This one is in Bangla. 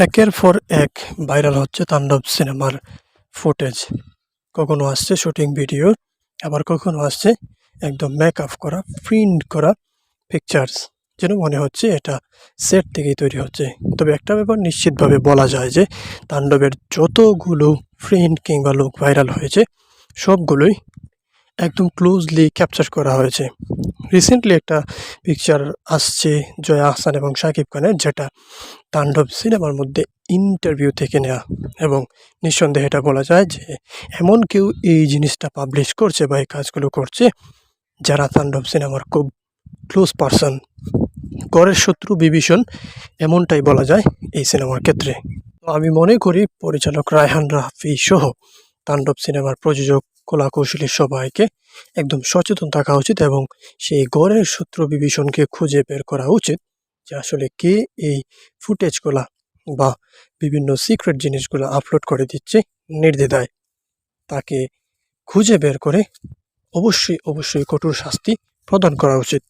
একের পর এক ভাইরাল হচ্ছে তাণ্ডব সিনেমার ফুটেজ। কখনো আসছে শুটিং ভিডিও, আবার কখনো আসছে একদম মেকআপ করা, প্রিন্ট করা পিকচার্স, যেন মনে হচ্ছে এটা সেট থেকেই তৈরি হচ্ছে। তবে একটা ব্যাপার নিশ্চিতভাবে বলা যায় যে তাণ্ডবের যতগুলো প্রিন্ট কিংবা লুক ভাইরাল হয়েছে সবগুলোই একদম ক্লোজলি ক্যাপচার করা হয়েছে। রিসেন্টলি একটা পিকচার আসছে জয়া আহসান এবং শাকিব খানের, যেটা তাণ্ডব সিনেমার মধ্যে ইন্টারভিউ থেকে নেওয়া, এবং নিঃসন্দেহে এটা বলা যায় যে এমন কেউ এই জিনিসটা পাবলিশ করছে বা এই কাজগুলো করছে যারা তাণ্ডব সিনেমার খুব ক্লোজ পার্সন। গড়ের শত্রু বিভীষণ, এমনটাই বলা যায় এই সিনেমার ক্ষেত্রে। তো আমি মনে করি পরিচালক রায়হান রাফি সহ তাণ্ডব সিনেমার প্রযোজক, কলাকৌশলী সবাইকে একদম সচেতন থাকা উচিত এবং সেই গড়ের শত্রু বিভীষণকে খুঁজে বের করা উচিত যে আসলে কে এই ফুটেজগুলা বা বিভিন্ন সিক্রেট জিনিসগুলো আপলোড করে দিচ্ছে নির্দ্বিধায়। তাকে খুঁজে বের করে অবশ্যই অবশ্যই কঠোর শাস্তি প্রদান করা উচিত।